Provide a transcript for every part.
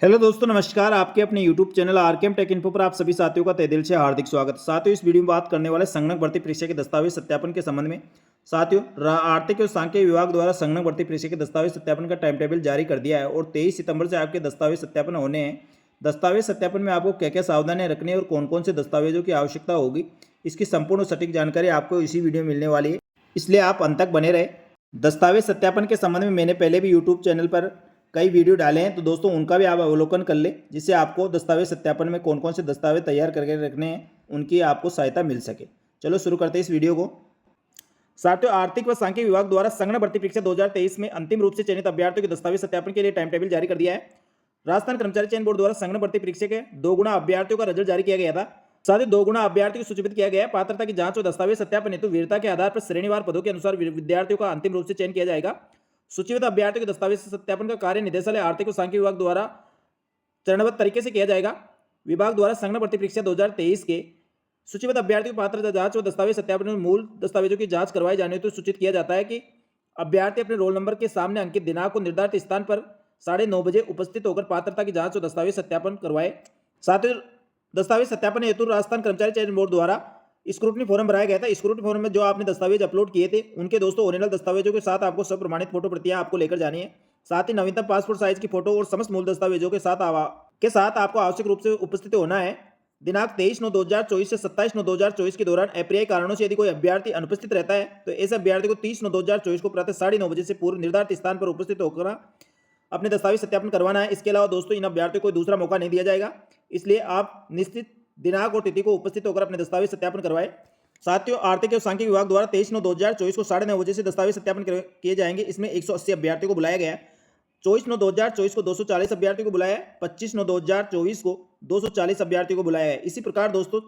Hello दोस्तों, नमस्कार। आपके अपने YouTube channel RKM take info पर आप सभी साथियों का तहे दिल से हार्दिक स्वागत। साथियों, इस वीडियो में बात करने वाले संगणक भर्ती परीक्षा के दस्तावेज सत्यापन के संबंध में। साथियों, आर्थिक एवं सांख्यिकी विभाग द्वारा संगणक भर्ती परीक्षा के दस्तावेज सत्यापन का टाइम टेबल जारी कर दिया है और 23 सितंबर से आपके दस्तावेज सत्यापन होने हैं। दस्तावेज सत्यापन में आपको क्या क्या सावधानियां रखनी है और कौन कौन से दस्तावेजों की आवश्यकता होगी, इसकी संपूर्ण और सटीक जानकारी आपको इसी वीडियो में मिलने वाली है, इसलिए आप अंत तक बने रहे। दस्तावेज सत्यापन के संबंध में मैंने पहले भी यूट्यूब चैनल पर कई वीडियो डाले हैं, तो दोस्तों उनका भी आप अवलोकन कर लें, जिससे आपको दस्तावेज सत्यापन में कौन कौन से दस्तावेज तैयार करके रखने हैं उनकी आपको सहायता मिल सके। चलो शुरू करते हैं इस वीडियो को। साथियों, आर्थिक व सांख्यिकी विभाग द्वारा संगणक भर्ती परीक्षा 2023 में अंतिम रूप से चयनित अभ्यर्थियों के दस्तावेज सत्यापन के लिए टाइम टेबल जारी कर दिया है। राजस्थान कर्मचारी चयन बोर्ड द्वारा संगणक भर्ती परीक्षा के 2 गुना अभ्यर्थियों का रिजल्ट जारी किया गया था। साथ ही 2 गुना अभ्यर्थियों को सूचीबद्ध किया गया है। पात्रता की जांच और दस्तावेज सत्यापन हेतु वीरता के आधार पर श्रेणीवार पदों के अनुसार विद्यार्थियों का अंतिम रूप से चयन किया जाएगा। सूचीबद्ध अभ्यर्थियों के दस्तावेज सत्यापन का कार्य निदेशालय आर्थिक और सांख्यिकी विभाग द्वारा चरणबद्ध तरीके से किया जाएगा। विभाग द्वारा संगणक भर्ती परीक्षा 2023 के सूचीबद्ध अभ्यर्थियों की पात्रता जांच और दस्तावेज सत्यापन में मूल दस्तावेजों की जांच करवाई जाने हेतु सूचित किया जाता है कि अभ्यर्थी अपने रोल नंबर के सामने अंकित दिनांक को निर्धारित स्थान पर 9:30 बजे उपस्थित होकर पात्रता की जांच और दस्तावेज सत्यापन करवाए। साथ ही दस्तावेज सत्यापन हेतु राजस्थान कर्मचारी चयन बोर्ड द्वारा स्क्रूटनी फॉर्म भराया गया था। स्क्रूटनी फॉर्म में जो आपने दस्तावेज अपलोड किए थे उनके दोस्तों ओरिजिनल दस्तावेजों के साथ आपको सब प्रमाणित फोटो प्रतियां आपको लेकर जानी है। साथ ही नवीनतम पासपोर्ट साइज की फोटो और समस्त मूल दस्तावेजों के साथ आपको आवश्यक रूप से उपस्थित होना है। दिनांक 23/9/2024 से 27/9/2024 के दौरान अप्रिय कारणों से यदि कोई अभ्यर्थी अनुपस्थित रहता है तो ऐसे अभ्यर्थी को 30/9/2024 को प्रातः 9:30 बजे से पूर्व निर्धारित स्थान पर उपस्थित होकर अपने दस्तावेज सत्यापन करवाना है। इसके अलावा दोस्तों इन अभ्यर्थियों को दूसरा मौका नहीं दिया जाएगा, इसलिए आप निश्चित दिनांक और तिथि को उपस्थित होकर अपने दस्तावेज सत्यापन करवाएं। साथियों, आर्थिक एवं सांख्यिकी विभाग द्वारा 23/9/2024 को 9:30 बजे से दस्तावेज सत्यापन किए जाएंगे। इसमें 180 अभ्यर्थियों को बुलाया गया है। 24/9/2024 को 240 अभ्यर्थियों को बुलाया है। 25/9/2024 को 240 अभ्यर्थियों को बुलाया है। इसी प्रकार दोस्तों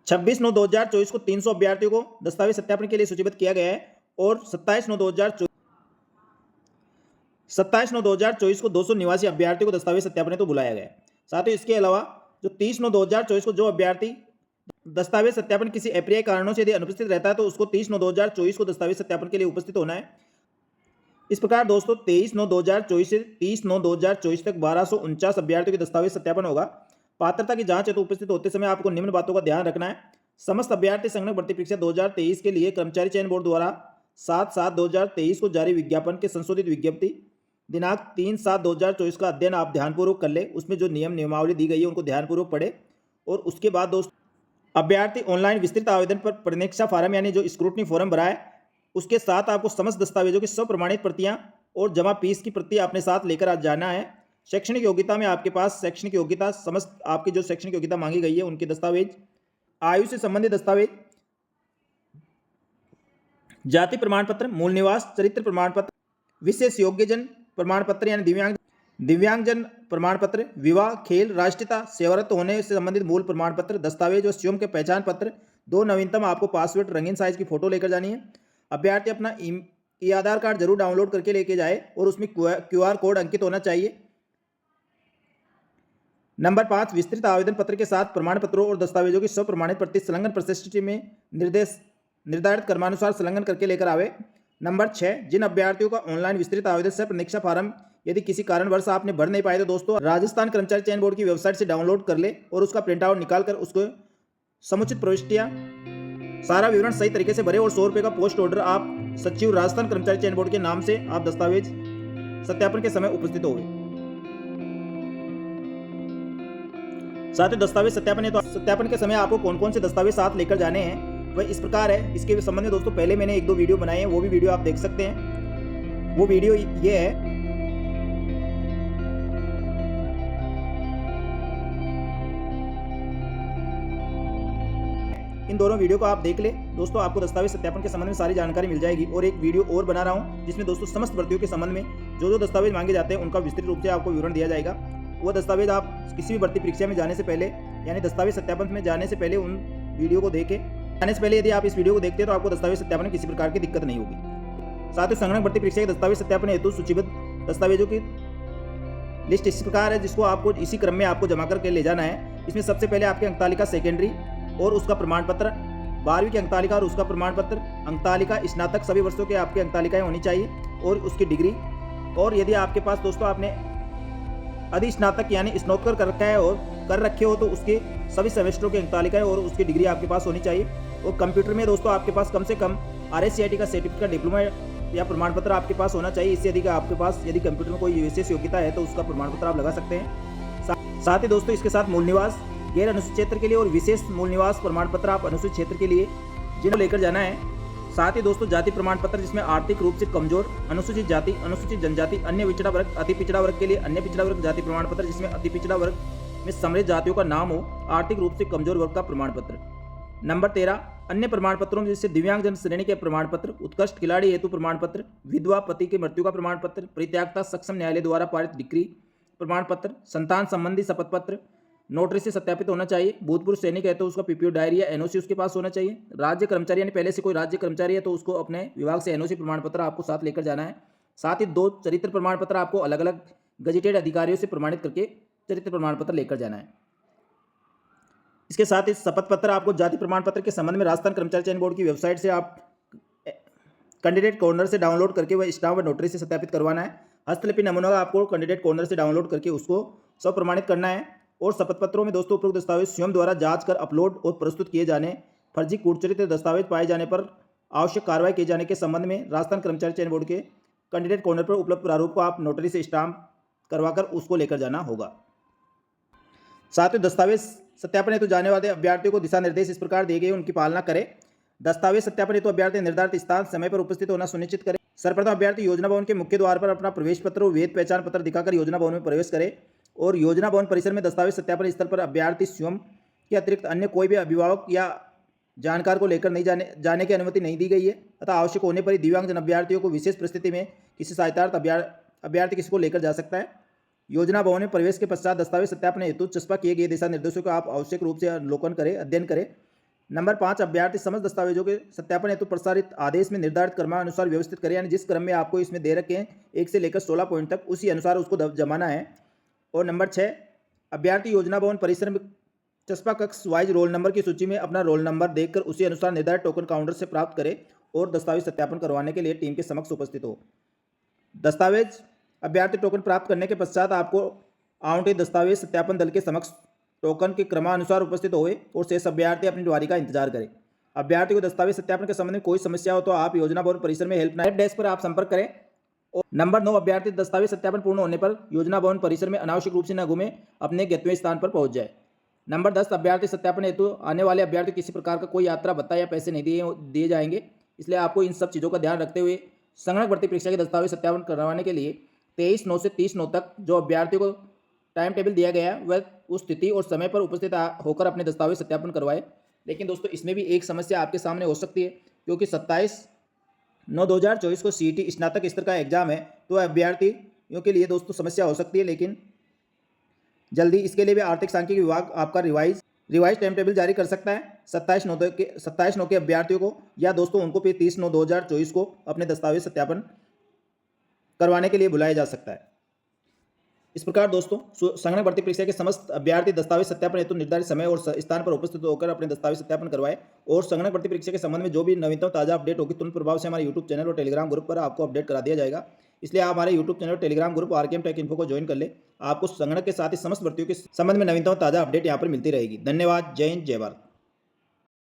26/9/2024 को 300 अभ्यर्थियों को दस्तावेज सत्यापन के लिए सूचीबद्ध किया गया है और 27/9/2024 को 200 निवासी अभ्यर्थियों को दस्तावेज सत्यापन हेतु बुलाया गया है। साथ ही इसके अलावा जो 30/9/2024 को जो अभ्यर्थी दस्तावेज सत्यापन किसी अप्रिय कारणों से यदि अनुपस्थित रहता है तो उसको 30/9/2024 को दस्तावेज सत्यापन के लिए उपस्थित होना है। इस प्रकार दोस्तों 23/9/2024 से 30/9/2024 तक 1249 अभ्यर्थियों के दस्तावेज सत्यापन होगा। पात्रता की जांच हेतु उपस्थित होते समय आपको निम्न बातों का ध्यान रखना है। समस्त अभ्यर्थी संगणक भर्ती परीक्षा 2023 के लिए कर्मचारी चयन बोर्ड द्वारा 7/7/2023 को जारी विज्ञापन के संशोधित विज्ञप्ति दिनांक 3/7/2024 का अध्ययन आप ध्यानपूर्वक कर ले। उसमें जो नियमावली दी गई है उनको ध्यानपूर्वक पढ़े और उसके बाद दोस्तों अभ्यर्थी ऑनलाइन विस्तृत आवेदन पर परीक्षा फार्म यानी जो स्क्रूटनी फॉर्म भरा है उसके साथ आपको समस्त दस्तावेजों की सब प्रमाणित प्रतियां और जमा फीस की प्रति अपने साथ लेकर आज जाना है। शैक्षणिक योग्यता में आपके पास शैक्षणिक योग्यता समस्त आपकी जो शैक्षणिक योग्यता मांगी गई है उनके दस्तावेज, आयु से संबंधित दस्तावेज, जाति प्रमाण पत्र, मूल निवास, चरित्र प्रमाण पत्र, विशेष योग्यजन प्रमाण पत्र यानी दिव्यांगजन प्रमाण पत्र, विवाह, खेल, राष्ट्रीयता, सेवारत होने से संबंधित मूल प्रमाण पत्र, दस्तावेज और स्वयं के पहचान पत्र, 2 नवीनतम आपको पासपोर्ट रंगीन साइज की फोटो लेकर जानी है। अभ्यर्थी अपना ई आधार कार्ड जरूर डाउनलोड करके लेके जाए और उसमें QR कोड अंकित होना चाहिए। नंबर 5, विस्तृत आवेदन पत्र के साथ प्रमाण पत्रों और दस्तावेजों की सब प्रमाणित प्रति संलग्न प्रशिष्टि में निर्धारित क्रमानुसार संलग्न करके लेकर आवे। नंबर 6, जिन अभ्यर्थियों का ऑनलाइन विस्तृत आवेदन से परीक्षा फार्म यदि किसी कारणवश आपने भर नहीं पाए तो दोस्तों राजस्थान कर्मचारी चयन बोर्ड की वेबसाइट से डाउनलोड कर ले और उसका प्रिंट आउट निकाल कर उसको समुचित प्रविष्टियां सारा विवरण सही तरीके से भरे और 100 रुपये का पोस्ट ऑर्डर आप सचिव राजस्थान कर्मचारी चयन बोर्ड के नाम से आप दस्तावेज सत्यापन के समय उपस्थित होंगे। साथ ही दस्तावेज सत्यापन के समय आपको कौन कौन से दस्तावेज साथ लेकर जाने हैं वह इस प्रकार है। इसके संबंध में दोस्तों पहले मैंने 1-2 वीडियो बनाए हैं, वो भी वीडियो आप देख सकते हैं। वो वीडियो ये है, इन दोनों वीडियो को आप देख ले दोस्तों, आपको दस्तावेज सत्यापन के संबंध में सारी जानकारी मिल जाएगी। और एक वीडियो और बना रहा हूं जिसमें दोस्तों समस्त भर्तियों के संबंध में जो दस्तावेज मांगे जाते हैं उनका विस्तृत रूप से आपको विवरण दिया जाएगा। वो दस्तावेज आप किसी भी भर्ती परीक्षा में जाने से पहले यानी दस्तावेज सत्यापन में जाने से पहले उन वीडियो को देखें। जाने से पहले यदि आप इस वीडियो को देखते हैं तो आपको दस्तावेज सत्यापन में किसी प्रकार की दिक्कत नहीं होगी। साथ ही संगणक भर्ती परीक्षा के दस्तावेज सत्यापन हेतु सूचीबद्ध दस्तावेजों की लिस्ट इस प्रकार है जिसको आपको इसी क्रम में आपको जमा करके ले जाना है। इसमें सबसे पहले आपकी अंकतालिका सेकेंडरी और उसका प्रमाण पत्र, 12वीं की अंकतालिका और उसका प्रमाण पत्र, अंकतालिका स्नातक सभी वर्षों के आपकी अंकतालिकाएं होनी चाहिए और उसकी डिग्री। और यदि आपके पास दोस्तों आपने अधिस्नातक यानी स्नातक कर रखा है और कर रखे हो तो उसके सभी सेमेस्टरों की अंक तालिका है और उसकी डिग्री आपके पास होनी चाहिए। और कंप्यूटर में दोस्तों आपके पास कम से कम RSCIT का सर्टिफिकेट, डिप्लोमा या प्रमाण पत्र आपके पास होना चाहिए। इससे अधिक आपके पास यदि कंप्यूटर में कोई विशेष योग्यता है तो उसका प्रमाण पत्र आप लगा सकते हैं। साथ ही दोस्तों इसके साथ मूल निवास गैर अनुसूचित क्षेत्र के लिए और विशेष मूल निवास प्रमाण पत्र आप अनुसूचित क्षेत्र के लिए जिन्हें लेकर जाना है। साथ ही दोस्तों जाति प्रमाण पत्र जिसमें आर्थिक रूप से कमजोर, अनुसूचित जाति, अनुसूचित जनजाति, अन्य पिछड़ा वर्ग, अति पिछड़ा वर्ग के लिए अन्य पिछड़ा वर्ग जाति प्रमाण पत्र जिसमें अति पिछड़ा वर्ग में सम्मिलित जातियों का नाम हो, आर्थिक रूप से कमजोर वर्ग का प्रमाण पत्र। नंबर 13 अन्य प्रमाण पत्रों में जैसे दिव्यांगजन श्रेणी के प्रमाण पत्र, उत्कृष्ट खिलाड़ी हेतु प्रमाण पत्र, विधवा पति की मृत्यु का प्रमाण पत्र, परित्यागता सक्षम न्यायालय द्वारा पारित डिग्री प्रमाण पत्र, संतान संबंधी शपथ पत्र नोटरी से सत्यापित होना चाहिए। भूतपूर्व सैनिक है तो उसका PPO डायरी या NOC उसके पास होना चाहिए। राज्य कर्मचारी यानी पहले से कोई राज्य कर्मचारी है तो उसको अपने विभाग से NOC प्रमाण पत्र आपको साथ लेकर जाना है। साथ ही 2 चरित्र प्रमाण पत्र आपको अलग अलग गजेटेड अधिकारियों से प्रमाणित करके चरित्र प्रमाण पत्र लेकर जाना है। इसके साथ ही शपथ पत्र आपको जाति प्रमाण पत्र के संबंध में राजस्थान कर्मचारी चयन बोर्ड की वेबसाइट से आप कैंडिडेट कॉर्नर से डाउनलोड करके वह स्टाम्प व नोटरी से सत्यापित करवाना है। हस्तलिपि नमूना आपको कैंडिडेट कॉर्नर से डाउनलोड करके उसको स्वप्रमाणित करना है। और शपथ पत्रों में दोस्तों उपरोक्त दस्तावेज स्वयं द्वारा जांच कर अपलोड और प्रस्तुत किए जाने, फर्जी कूटचरित्र दस्तावेज पाए जाने पर आवश्यक कार्रवाई किए जाने के संबंध में राजस्थान कर्मचारी चयन बोर्ड के कैंडिडेट कॉर्नर पर उपलब्ध प्रारूप को आप नोटरी से स्टाम्प करवाकर उसको लेकर जाना होगा। साथ ही दस्तावेज सत्यापन हेतु जाने वाले अभ्यर्थियों को दिशा निर्देश इस प्रकार दिए गए, उनकी पालना करें। दस्तावेज सत्यापन हेतु अभ्यर्थी निर्धारित स्थान समय पर उपस्थित होना सुनिश्चित करें। सर्वप्रथम अभ्यर्थी योजना भवन के मुख्य द्वार पर अपना प्रवेश पत्र और वैध पहचान पत्र दिखाकर योजना भवन में प्रवेश करे। और योजना भवन परिसर में दस्तावेज सत्यापन स्थल पर अभ्यर्थी स्वयं के अतिरिक्त अन्य कोई भी अभिभावक या जानकार को लेकर नहीं जाने की अनुमति नहीं दी गई है। अतः आवश्यक होने पर दिव्यांगजन अभ्यर्थियों को विशेष परिस्थिति में किसी सहायतार्थ अभ्यर्थी किसी को लेकर जा सकता है। योजना भवन में प्रवेश के पश्चात दस्तावेज सत्यापन हेतु चस्पा किए गए दिशा निर्देशों का आप आवश्यक रूप से अवलोकन करें, अध्ययन करें। नंबर 5 अभ्यर्थी समस्त दस्तावेजों के सत्यापन हेतु प्रसारित आदेश में निर्धारित क्रमानुसार व्यवस्थित करें, यानी जिस क्रम में आपको इसमें दे रखे हैं 1 से लेकर 16 पॉइंट तक उसी अनुसार उसको जमाना है। और नंबर 6 अभ्यर्थी योजना भवन परिसर में चस्पा कक्ष वाइज रोल नंबर की सूची में अपना रोल नंबर देखकर उसी अनुसार निर्धारित टोकन काउंटर से प्राप्त करे और दस्तावेज सत्यापन करवाने के लिए टीम के समक्ष उपस्थित हो। दस्तावेज अभ्यर्थी टोकन प्राप्त करने के पश्चात आपको आवंटित दस्तावेज सत्यापन दल के समक्ष टोकन के क्रमानुसार उपस्थित होए और शेष अभ्यर्थी अपनी बारी का इंतजार करें। अभ्यर्थी को दस्तावेज सत्यापन के संबंध में कोई समस्या हो तो आप योजना भवन परिसर में हेल्पलाइन डेस्क पर आप संपर्क करें। और नंबर 9 अभ्यर्थी दस्तावेज सत्यापन पूर्ण होने पर योजना भवन परिसर में अनावश्यक रूप से न घूमे, अपने गंतव्य स्थान पर पहुंच जाए। नंबर 10 अभ्यर्थी सत्यापन हेतु आने वाले अभ्यर्थी किसी प्रकार का कोई यात्रा भत्ता या पैसे नहीं दिए जाएंगे, इसलिए आपको इन सब चीज़ों का ध्यान रखते हुए संगणक भर्ती परीक्षा के दस्तावेज सत्यापन करवाने के लिए 23/9 से 30/9 तक जो अभ्यर्थियों को टाइम टेबल दिया गया है वह उस तिथि और समय पर उपस्थित होकर अपने दस्तावेज सत्यापन करवाए। लेकिन दोस्तों इसमें भी एक समस्या आपके सामने हो सकती है, क्योंकि 27/9/2024 को CET स्नातक स्तर का एग्जाम है, तो अभ्यर्थियों के लिए दोस्तों समस्या हो सकती है। लेकिन जल्दी इसके लिए भी आर्थिक सांख्यिकी विभाग आपका रिवाइज टाइम टेबल जारी कर सकता है 27/9 के अभ्यर्थियों को, या दोस्तों उनको फिर 30/9/2024 को अपने दस्तावेज सत्यापन करवाने के लिए बुलाया जा सकता है। इस प्रकार दोस्तों संगणक भर्ती परीक्षा के समस्त अभ्यर्थी दस्तावेज सत्यापन हेतु निर्धारित समय और स्थान पर उपस्थित होकर अपने दस्तावेज सत्यापन करवाए। और संगणक भर्ती परीक्षा के संबंध में जो भी नवीनतम ताजा अपडेट होगी तुरंत प्रभाव से हमारे यूट्यूब चैनल और टेलीग्राम ग्रुप पर आपको अपडेट करा दिया जाएगा। इसलिए आप हमारे यूट्यूब चैनल और Telegram group RKM take info को ज्वाइन कर ले। आपको संगणक के साथ ही समस्त भर्तियों के संबंध में नवीनतम ताजा अपडेट यहाँ पर मिलती रहेगी। धन्यवाद। जय हिंद, जय भारत।